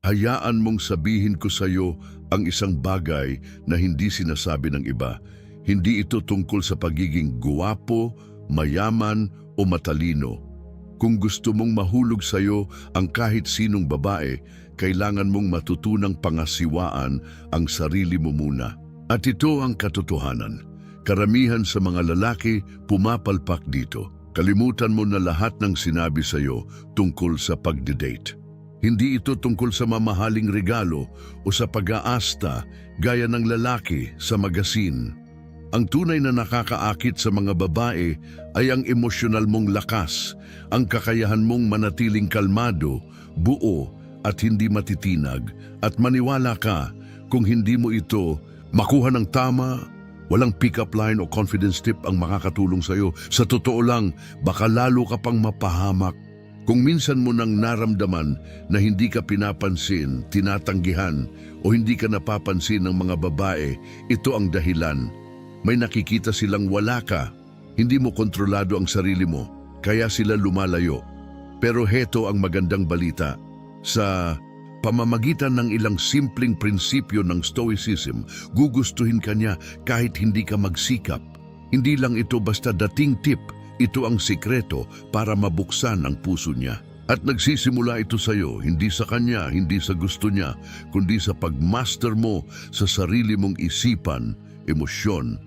Hayaan mong sabihin ko sa iyo ang isang bagay na hindi sinasabi ng iba. Hindi ito tungkol sa pagiging guwapo, mayaman o matalino. Kung gusto mong mahulog sa iyo ang kahit sinong babae, kailangan mong matutunang pangasiwaan ang sarili mo muna. At ito ang katotohanan. Karamihan sa mga lalaki pumapalpak dito. Kalimutan mo na lahat ng sinabi sa iyo tungkol sa pagdidate. Hindi ito tungkol sa mamahaling regalo o sa pag-aasta gaya ng lalaki sa magasin. Ang tunay na nakakaakit sa mga babae ay ang emosyonal mong lakas, ang kakayahan mong manatiling kalmado, buo at hindi matitinag. At maniwala ka, kung hindi mo ito makuha ng tama, walang pick-up line o confidence tip ang makakatulong sa iyo. Sa totoo lang, baka lalo ka pang mapahamak. Kung minsan mo nang naramdaman na hindi ka pinapansin, tinatanggihan o hindi ka napapansin ng mga babae, ito ang dahilan. May nakikita silang wala ka. Hindi mo kontrolado ang sarili mo, kaya sila lumalayo. Pero heto ang magandang balita. Sa pamamagitan ng ilang simpleng prinsipyo ng Stoicism, gugustuhin ka niya kahit hindi ka magsikap. Hindi lang ito basta dating tip, ito ang sikreto para mabuksan ang puso niya. At nagsisimula ito sa iyo, hindi sa kanya, hindi sa gusto niya, kundi sa pagmaster mo sa sarili mong isipan, emosyon,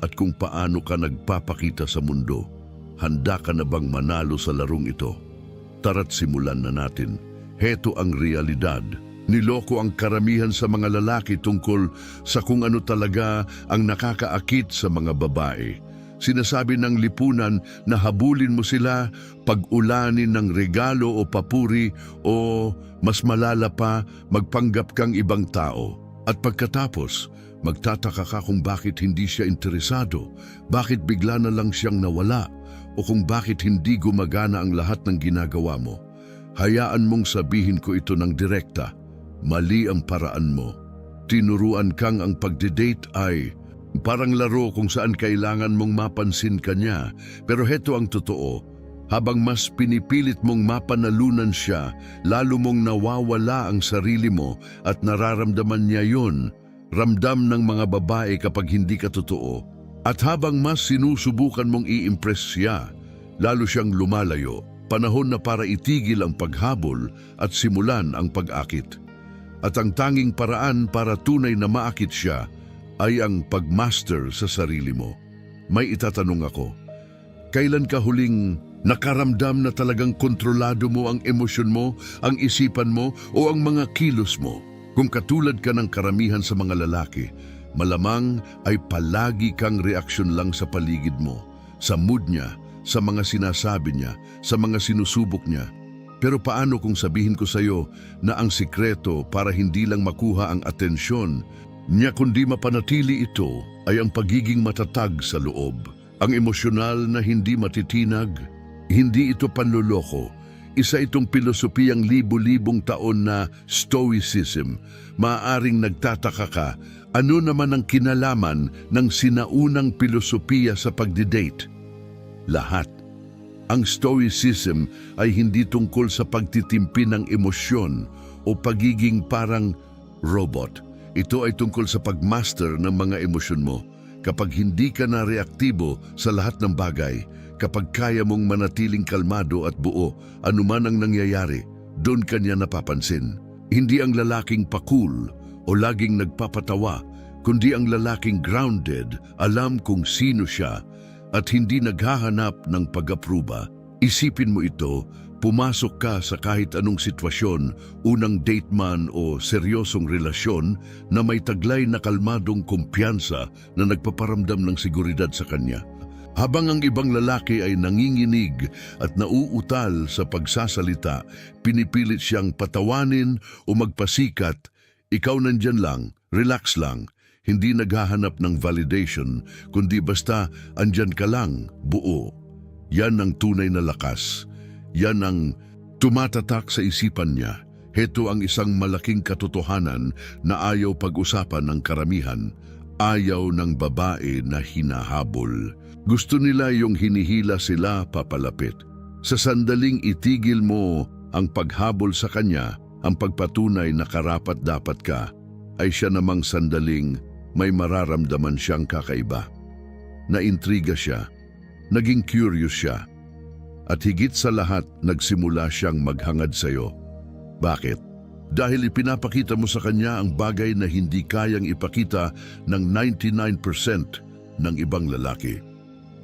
at kung paano ka nagpapakita sa mundo. Handa ka na bang manalo sa larong ito? Tara't simulan na natin. Heto ang realidad. Niloko ang karamihan sa mga lalaki tungkol sa kung ano talaga ang nakakaakit sa mga babae. Sinasabi ng lipunan na habulin mo sila, pag-ulanin ng regalo o papuri o mas malala pa, magpanggap kang ibang tao. At pagkatapos, magtataka ka kung bakit hindi siya interesado, bakit bigla na lang siyang nawala, o kung bakit hindi gumagana ang lahat ng ginagawa mo. Hayaan mong sabihin ko ito ng direkta. Mali ang paraan mo. Tinuruan kang ang pagdidate ay parang laro kung saan kailangan mong mapansin ka niya. Pero heto ang totoo, habang mas pinipilit mong mapanalunan siya, lalo mong nawawala ang sarili mo at nararamdaman niya yon. Ramdam ng mga babae kapag hindi ka totoo. At habang mas sinusubukan mong i-impress siya, lalo siyang lumalayo. Panahon na para itigil ang paghabol at simulan ang pag-akit. At ang tanging paraan para tunay na maakit siya ay ang pagmaster sa sarili mo. May itatanong ako, kailan ka huling nakaramdam na talagang kontrolado mo ang emosyon mo, ang isipan mo o ang mga kilos mo? Kung katulad ka ng karamihan sa mga lalaki, malamang ay palagi kang reaksyon lang sa paligid mo, sa mood niya, sa mga sinasabi niya, sa mga sinusubok niya. Pero paano kung sabihin ko sa iyo na ang sikreto para hindi lang makuha ang atensyon niya kundi mapanatili ito ay ang pagiging matatag sa loob, ang emosyonal na hindi matitinag, hindi ito panloloko. Isa itong pilosopiyang libu-libong taon na Stoicism. Maaaring nagtataka ka, ano naman ang kinalaman ng sinaunang pilosopiya sa pagdidate? Lahat. Ang Stoicism ay hindi tungkol sa pagtitimpi ng emosyon o pagiging parang robot. Ito ay tungkol sa pagmaster ng mga emosyon mo. Kapag hindi ka na reaktibo sa lahat ng bagay, kapag kaya mong manatiling kalmado at buo, anuman ang nangyayari, doon ka niya napapansin. Hindi ang lalaking pakul o laging nagpapatawa, kundi ang lalaking grounded, alam kung sino siya, at hindi naghahanap ng pag-apruba. Isipin mo ito, pumasok ka sa kahit anong sitwasyon, unang date man o seryosong relasyon na may taglay na kalmadong kumpiyansa na nagpaparamdam ng seguridad sa kanya. Habang ang ibang lalaki ay nanginginig at nauutal sa pagsasalita, pinipilit siyang patawanin o magpasikat, ikaw nandyan lang, relax lang, hindi naghahanap ng validation, kundi basta andyan ka lang, buo. Yan ang tunay na lakas. Yan ang tumatatak sa isipan niya. Heto ang isang malaking katotohanan na ayaw pag-usapan ng karamihan. Ayaw ng babae na hinahabol. Gusto nila yung hinihila sila papalapit. Sa sandaling itigil mo ang paghabol sa kanya, Ang pagpatunay na karapat-dapat ka ay siya namang sandaling may mararamdaman siyang kakaiba. Naintriga siya, naging curious siya, at higit sa lahat nagsimula siyang maghangad sa'yo. Bakit? Dahil ipinapakita mo sa kanya ang bagay na hindi kayang ipakita ng 99% ng ibang lalaki.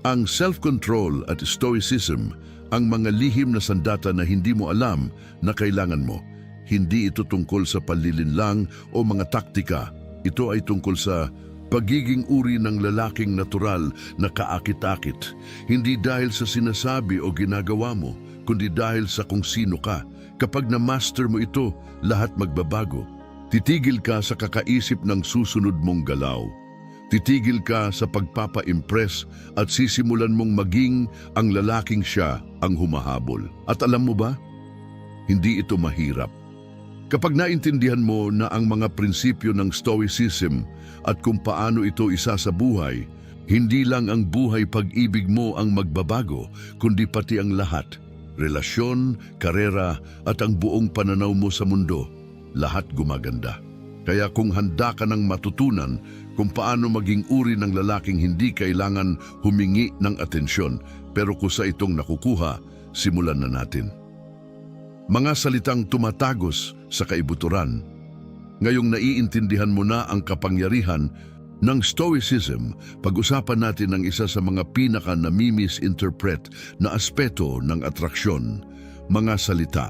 Ang self-control at stoicism ang mga lihim na sandata na hindi mo alam na kailangan mo. Hindi ito tungkol sa panlilinlang o mga taktika. Ito ay tungkol sa pagiging uri ng lalaking natural na kaakit-akit. Hindi dahil sa sinasabi o ginagawa mo, kundi dahil sa kung sino ka. Kapag na-master mo ito, lahat magbabago. Titigil ka sa kakaisip ng susunod mong galaw. Titigil ka sa pagpapa-impress at sisimulan mong maging ang lalaking siya ang humahabol. At alam mo ba? Hindi ito mahirap. Kapag naintindihan mo na ang mga prinsipyo ng Stoicism at kung paano ito isa sa buhay, hindi lang ang buhay pag-ibig mo ang magbabago, kundi pati ang lahat. Relasyon, karera at ang buong pananaw mo sa mundo, lahat gumaganda. Kaya kung handa ka ng matutunan kung paano maging uri ng lalaking hindi kailangan humingi ng atensyon, pero kusa itong nakukuha, simulan na natin. Mga salitang tumatagos sa kaibuturan. Ngayong naiintindihan mo na ang kapangyarihan ng Stoicism, pag-usapan natin ang isa sa mga pinaka-nami-misinterpret na aspeto ng atraksyon, mga salita.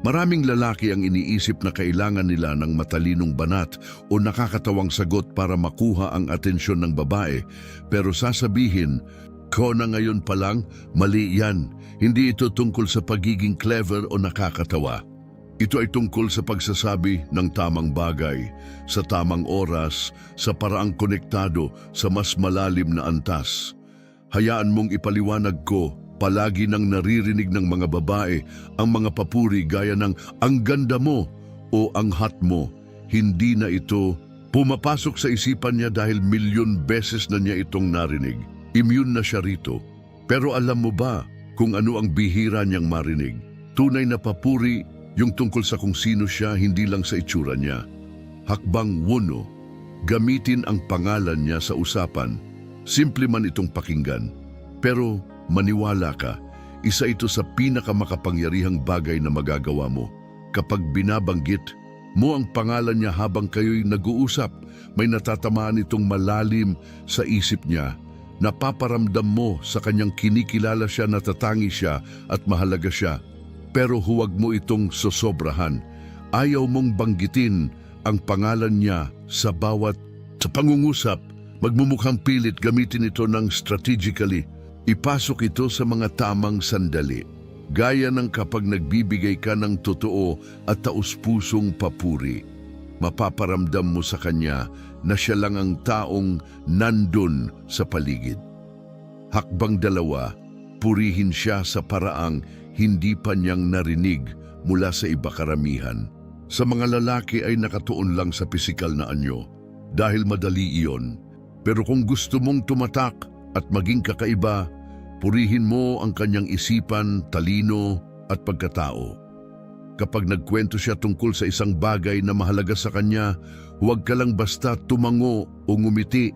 Maraming lalaki ang iniisip na kailangan nila ng matalinong banat o nakakatawang sagot para makuha ang atensyon ng babae, pero sasabihin, ko na ngayon pa lang, mali yan. Hindi ito tungkol sa pagiging clever o nakakatawa. Ito ay tungkol sa pagsasabi ng tamang bagay, sa tamang oras, sa paraang konektado sa mas malalim na antas. Hayaan mong ipaliwanag ko, palagi nang naririnig ng mga babae ang mga papuri gaya ng ang ganda mo o ang hot mo. Hindi na ito pumapasok sa isipan niya dahil milyon beses na niya itong narinig. Immune na siya rito. Pero alam mo ba kung ano ang bihira niyang marinig? Tunay na papuri, yung tungkol sa kung sino siya, hindi lang sa itsura niya. Hakbang 1, gamitin ang pangalan niya sa usapan. Simple man itong pakinggan. Pero maniwala ka, isa ito sa pinakamakapangyarihang bagay na magagawa mo. Kapag binabanggit mo ang pangalan niya habang kayo'y nag-uusap, may natatamaan itong malalim sa isip niya. Napaparamdam mo sa kanyang kinikilala siya, natatangi siya at mahalaga siya. Pero huwag mo itong sosobrahan. Ayaw mong banggitin ang pangalan niya sa pangungusap. Magmumukhang pilit, gamitin ito ng strategically. Ipasok ito sa mga tamang sandali. Gaya ng kapag nagbibigay ka ng totoo at taus-pusong papuri. Mapaparamdam mo sa kanya na siya lang ang taong nandun sa paligid. Hakbang 2, purihin siya sa paraang hindi pa niyang narinig mula sa iba karamihan. Sa mga lalaki ay nakatuon lang sa pisikal na anyo dahil madali iyon. Pero kung gusto mong tumatak at maging kakaiba, purihin mo ang kanyang isipan, talino at pagkatao. Kapag nagkwento siya tungkol sa isang bagay na mahalaga sa kanya, huwag ka lang basta tumango o ngumiti,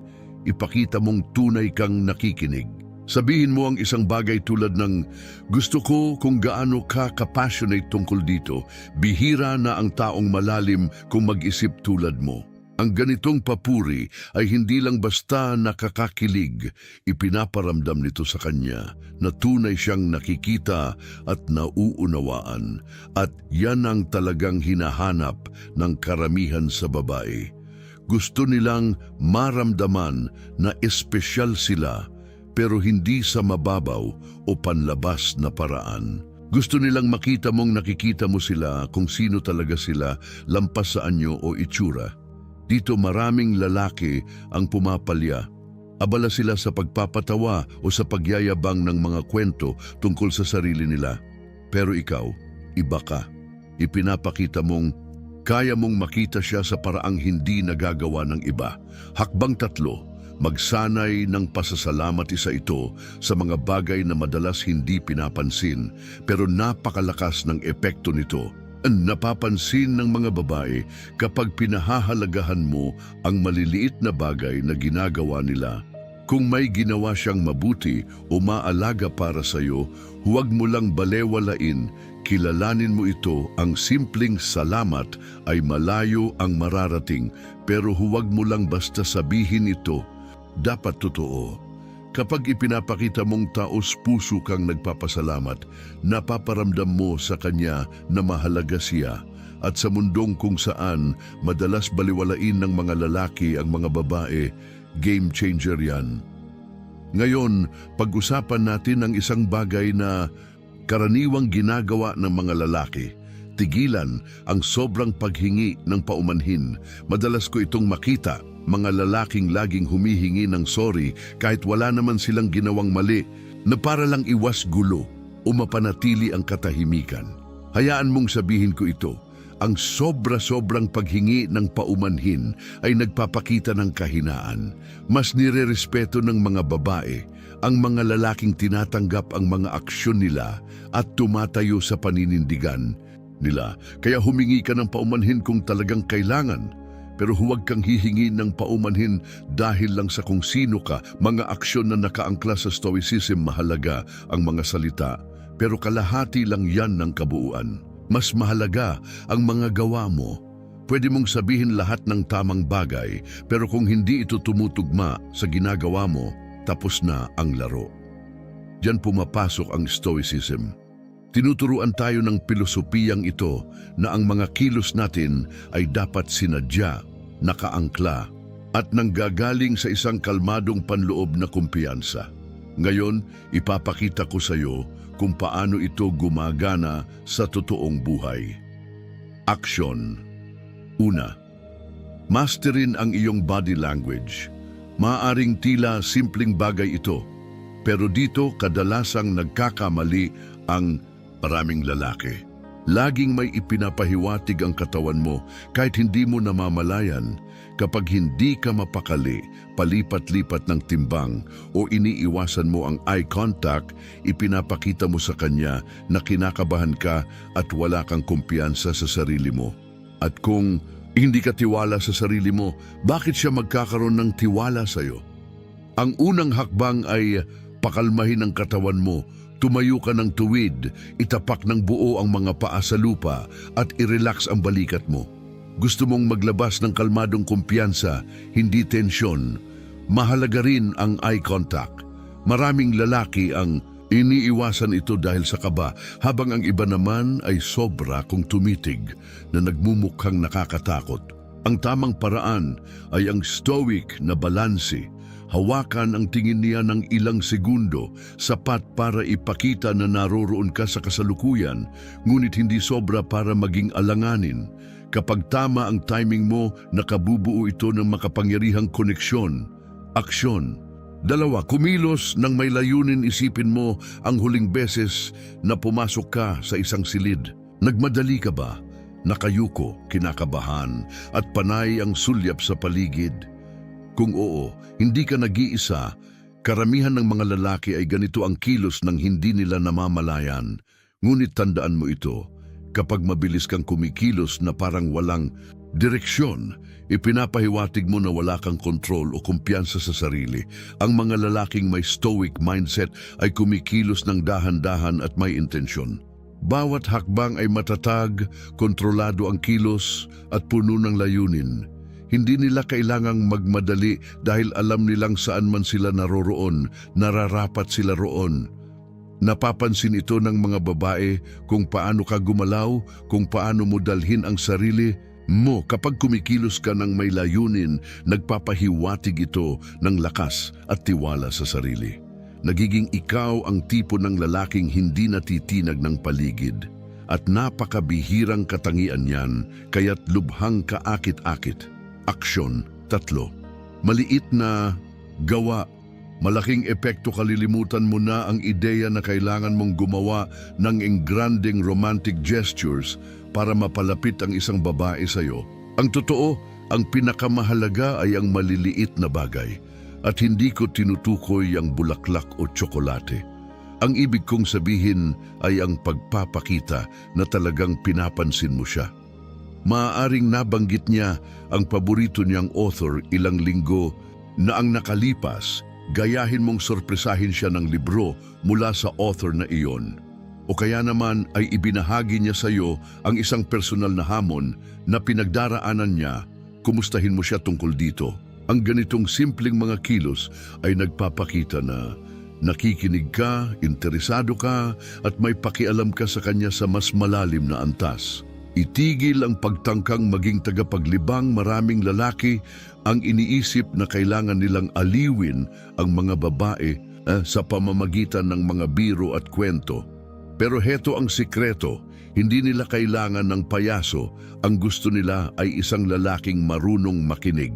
ipakita mong tunay kang nakikinig. Sabihin mo ang isang bagay tulad ng, gusto ko kung gaano ka ka-passionate tungkol dito, bihira na ang taong malalim kung mag-isip tulad mo. Ang ganitong papuri ay hindi lang basta nakakakilig, ipinaparamdam nito sa kanya na tunay siyang nakikita at nauunawaan, at yan ang talagang hinahanap ng karamihan sa babae. Gusto nilang maramdaman na espesyal sila, pero hindi sa mababaw o panlabas na paraan. Gusto nilang makita mong nakikita mo sila kung sino talaga sila, lampas sa anyo o itsura. Dito maraming lalaki ang pumapalya. Abala sila sa pagpapatawa o sa pagyayabang ng mga kwento tungkol sa sarili nila. Pero ikaw, iba ka. Ipinapakita mong kaya mong makita siya sa paraang hindi nagagawa ng iba. Hakbang 3, magsanay ng pasasalamat. Isa ito sa mga bagay na madalas hindi pinapansin pero napakalakas ng epekto nito. Napapansin ng mga babae kapag pinahahalagahan mo ang maliliit na bagay na ginagawa nila. Kung may ginawa siyang mabuti o maalaga para sa iyo, huwag mo lang balewalain, kilalanin mo ito. Ang simpleng salamat ay malayo ang mararating, pero huwag mo lang basta sabihin ito. Dapat totoo. Kapag ipinapakita mong taos-puso kang nagpapasalamat, napaparamdam mo sa kanya na mahalaga siya. At sa mundong kung saan madalas baliwalain ng mga lalaki ang mga babae, game changer yan. Ngayon, pag-usapan natin ang isang bagay na karaniwang ginagawa ng mga lalaki. Tigilan ang sobrang paghingi ng paumanhin. Madalas ko itong makita, mga lalaking laging humihingi ng sorry kahit wala naman silang ginawang mali, na para lang iwas gulo o mapanatili ang katahimikan. Hayaan mong sabihin ko ito, ang sobra-sobrang paghingi ng paumanhin ay nagpapakita ng kahinaan. Mas nirerespeto ng mga babae ang mga lalaking tinatanggap ang mga aksyon nila at tumatayo sa paninindigan nila. Kaya humingi ka ng paumanhin kung talagang kailangan, pero huwag kang hihingi ng paumanhin dahil lang sa kung sino ka. Mga aksyon na nakaangkla sa stoicism, mahalaga ang mga salita, pero kalahati lang yan ng kabuuan. Mas mahalaga ang mga gawa mo. Pwede mong sabihin lahat ng tamang bagay, pero kung hindi ito tumutugma sa ginagawa mo, tapos na ang laro. Diyan pumapasok ang stoicism. Tinuturuan tayo ng pilosopiyang ito na ang mga kilos natin ay dapat sinadya, nakaangkla, at nanggagaling sa isang kalmadong panloob na kumpiyansa. Ngayon, ipapakita ko sa iyo kung paano ito gumagana sa totoong buhay. Aksyon. Una, masterin ang iyong body language. Maaring tila simpleng bagay ito, pero dito kadalasang nagkakamali ang maraming lalaki. Laging may ipinapahiwatig ang katawan mo kahit hindi mo namamalayan. Kapag hindi ka mapakali, palipat-lipat ng timbang o iniiwasan mo ang eye contact, ipinapakita mo sa kanya na kinakabahan ka at wala kang kumpiyansa sa sarili mo. At kung hindi ka tiwala sa sarili mo, bakit siya magkakaroon ng tiwala sa iyo? Ang unang hakbang ay pakalmahin ang katawan mo. Tumayo ka ng tuwid, itapak ng buo ang mga paa sa lupa at i-relax ang balikat mo. Gusto mong maglabas ng kalmadong kumpiyansa, hindi tensyon. Mahalaga rin ang eye contact. Maraming lalaki ang iniiwasan ito dahil sa kaba, habang ang iba naman ay sobra kung tumitig na nagmumukhang nakakatakot. Ang tamang paraan ay ang stoic na balanse. Hawakan ang tingin niya ng ilang segundo, sapat para ipakita na naroroon ka sa kasalukuyan, ngunit hindi sobra para maging alanganin. Kapag tama ang timing mo, nakabubuo ito ng makapangyarihang koneksyon. Aksyon. Dalawa, kumilos ng may layunin. Isipin mo ang huling beses na pumasok ka sa isang silid. Nagmadali ka ba? Nakayuko, kinakabahan, at panay ang sulyap sa paligid? Kung oo, hindi ka nag-iisa. Karamihan ng mga lalaki ay ganito ang kilos ng hindi nila namamalayan. Ngunit tandaan mo ito, kapag mabilis kang kumikilos na parang walang direksyon, ipinapahiwatig mo na wala kang kontrol o kumpiyansa sa sarili. Ang mga lalaking may stoic mindset ay kumikilos ng dahan-dahan at may intensyon. Bawat hakbang ay matatag, kontrolado ang kilos at puno ng layunin. Hindi nila kailangang magmadali dahil alam nilang saan man sila naroroon, nararapat sila roon. Napapansin ito ng mga babae kung paano ka gumalaw, kung paano mo dalhin ang sarili mo. Kapag kumikilos ka ng may layunin, nagpapahiwatig ito ng lakas at tiwala sa sarili. Nagiging ikaw ang tipo ng lalaking hindi natitinag ng paligid. At napakabihirang katangian yan, kaya't lubhang kaakit-akit. Aksyon. 3. Maliit na gawa. Malaking epekto. Kalilimutan mo na ang ideya na kailangan mong gumawa ng engranding romantic gestures para mapalapit ang isang babae sa iyo. Ang totoo, ang pinakamahalaga ay ang maliliit na bagay. At hindi ko tinutukoy ang bulaklak o tsokolate. Ang ibig kong sabihin ay ang pagpapakita na talagang pinapansin mo siya. Maaaring nabanggit niya ang paborito niyang author ilang linggo na ang nakalipas, gayahin mong sorpresahin siya ng libro mula sa author na iyon. O kaya naman ay ibinahagi niya sa iyo ang isang personal na hamon na pinagdaraanan niya, kumustahin mo siya tungkol dito. Ang ganitong simpleng mga kilos ay nagpapakita na nakikinig ka, interesado ka, at may pakialam ka sa kanya sa mas malalim na antas. Itigil ang pagtangkang maging tagapaglibang. Maraming lalaki ang iniisip na kailangan nilang aliwin ang mga babae sa pamamagitan ng mga biro at kwento. Pero heto ang sikreto, hindi nila kailangan ng payaso. Ang gusto nila ay isang lalaking marunong makinig.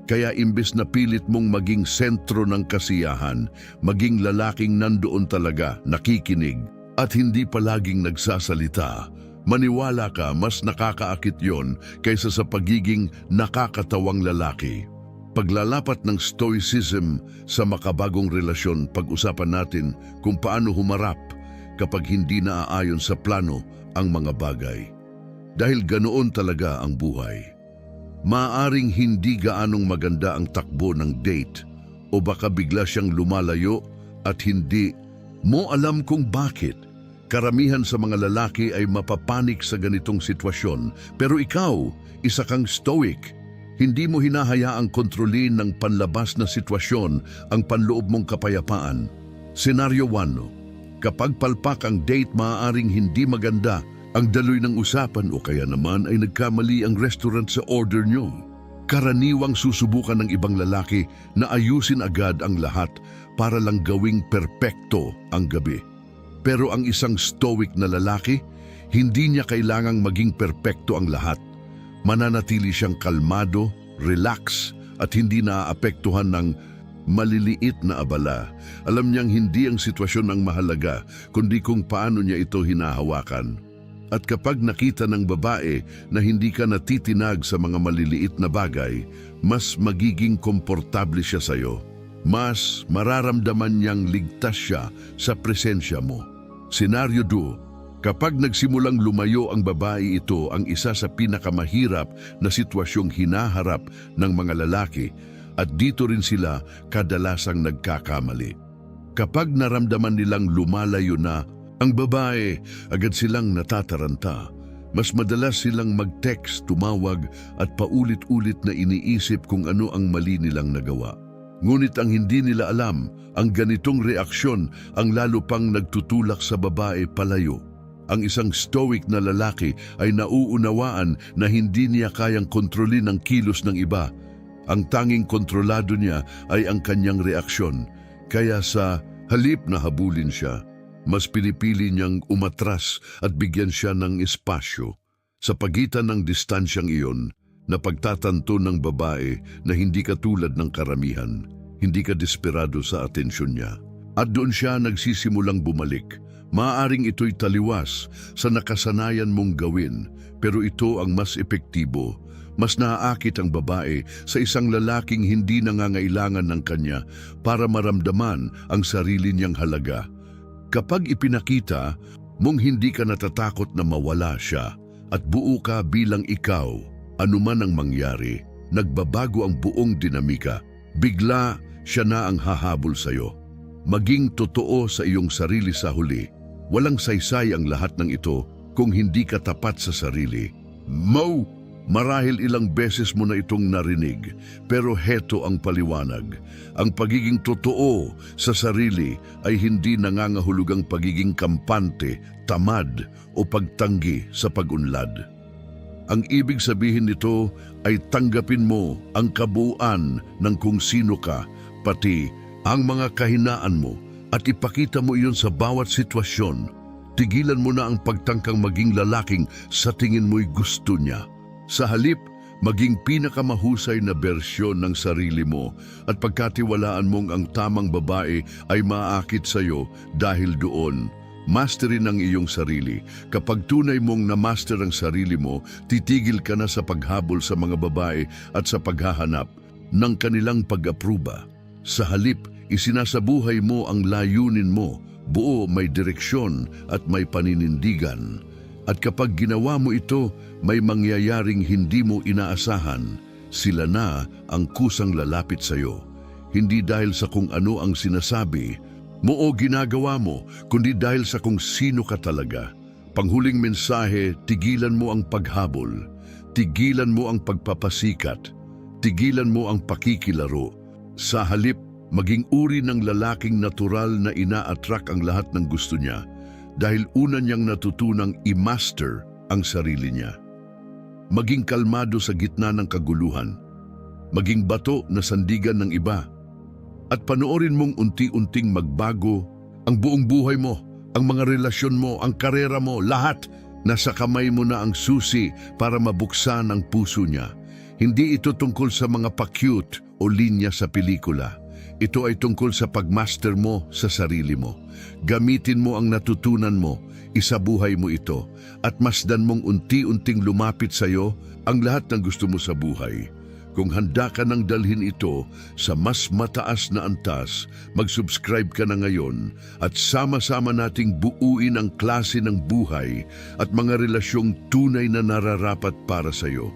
Kaya imbes na pilit mong maging sentro ng kasiyahan, maging lalaking nandoon talaga, nakikinig, at hindi palaging nagsasalita. Maniwala ka, mas nakakaakit yon kaysa sa pagiging nakakatawang lalaki. Paglalapat ng stoicism sa makabagong relasyon, pag-usapan natin kung paano humarap kapag hindi naaayon sa plano ang mga bagay. Dahil ganoon talaga ang buhay. Maaring hindi gaanong maganda ang takbo ng date o baka bigla siyang lumalayo at hindi mo alam kung bakit. Karamihan sa mga lalaki ay mapapanik sa ganitong sitwasyon, pero ikaw, isa kang stoic. Hindi mo hinahayaang kontrolin ng panlabas na sitwasyon ang panloob mong kapayapaan. Senaryo 1. Kapag palpak ang date, maaaring hindi maganda ang daloy ng usapan o kaya naman ay nagkamali ang restaurant sa order nyo. Karaniwang susubukan ng ibang lalaki na ayusin agad ang lahat para lang gawing perpekto ang gabi. Pero ang isang stoic na lalaki, hindi niya kailangang maging perpekto ang lahat. Mananatili siyang kalmado, relax, at hindi naaapektuhan ng maliliit na abala. Alam niyang hindi ang sitwasyon ang mahalaga, kundi kung paano niya ito hinahawakan. At kapag nakita ng babae na hindi ka natitinag sa mga maliliit na bagay, mas magiging komportable siya sa iyo. Mas mararamdaman niyang ligtas siya sa presensya mo. Senaryo 2. Kapag nagsimulang lumayo ang babae, ito ang isa sa pinakamahirap na sitwasyong hinaharap ng mga lalaki at dito rin sila kadalasang nagkakamali. Kapag naramdaman nilang lumalayo na ang babae, agad silang natataranta. Mas madalas silang mag-text, tumawag at paulit-ulit na iniisip kung ano ang mali nilang nagawa. Ngunit ang hindi nila alam, ang ganitong reaksyon ang lalo pang nagtutulak sa babae palayo. Ang isang stoic na lalaki ay nauunawaan na hindi niya kayang kontrolin ang kilos ng iba. Ang tanging kontrolado niya ay ang kanyang reaksyon. Kaya sa halip na habulin siya, mas pinipili niyang umatras at bigyan siya ng espasyo. Sa pagitan ng distansyang iyon, napagtatanto ng babae na hindi ka tulad ng karamihan, hindi ka desperado sa atensyon niya. At doon siya nagsisimulang bumalik. Maaaring ito'y taliwas sa nakasanayan mong gawin, pero ito ang mas epektibo. Mas naaakit ang babae sa isang lalaking hindi nangangailangan ng kanya para maramdaman ang sarili niyang halaga. Kapag ipinakita mong hindi ka natatakot na mawala siya at buo ka bilang ikaw, anuman ang mangyari, nagbabago ang buong dinamika. Bigla siya na ang hahabol sa iyo. Maging totoo sa iyong sarili sa huli. Walang saysay ang lahat ng ito kung hindi ka tapat sa sarili. Marahil ilang beses mo na itong narinig, pero heto ang paliwanag. Ang pagiging totoo sa sarili ay hindi nangangahulugang pagiging kampante, tamad o pagtanggi sa pag-unlad. Ang ibig sabihin nito ay tanggapin mo ang kabuuan ng kung sino ka, pati ang mga kahinaan mo, at ipakita mo iyon sa bawat sitwasyon. Tigilan mo na ang pagtangkang maging lalaking sa tingin mo'y gusto niya. Sa halip, maging pinakamahusay na bersyon ng sarili mo at pagkatiwalaan mong ang tamang babae ay maaakit sa iyo dahil doon. Masterin ang iyong sarili. Kapag tunay mong na-master ang sarili mo, titigil ka na sa paghabol sa mga babae at sa paghahanap ng kanilang pag-apruba. Sa halip, isinasabuhay mo ang layunin mo, buo, may direksyon at may paninindigan. At kapag ginawa mo ito, may mangyayaring hindi mo inaasahan. Sila na ang kusang lalapit sa iyo. Hindi dahil sa kung ano ang sinasabi mo o ginagawa mo, kundi dahil sa kung sino ka talaga. Panghuling mensahe, tigilan mo ang paghabol. Tigilan mo ang pagpapasikat. Tigilan mo ang pakikilaro. Sa halip, maging uri ng lalaking natural na ina-attract ang lahat ng gusto niya dahil una niyang natutunang i-master ang sarili niya. Maging kalmado sa gitna ng kaguluhan. Maging bato na sandigan ng iba. At panoorin mong unti-unting magbago ang buong buhay mo, ang mga relasyon mo, ang karera mo, lahat. Nasa kamay mo na ang susi para mabuksan ang puso niya. Hindi ito tungkol sa mga pa-cute o linya sa pelikula. Ito ay tungkol sa pagmaster mo sa sarili mo. Gamitin mo ang natutunan mo, isabuhay mo ito, at masdan mong unti-unting lumapit sa iyo ang lahat ng gusto mo sa buhay. Kung handa ka nang dalhin ito sa mas mataas na antas, mag-subscribe ka na ngayon at sama-sama nating buuin ang klase ng buhay at mga relasyong tunay na nararapat para sa iyo.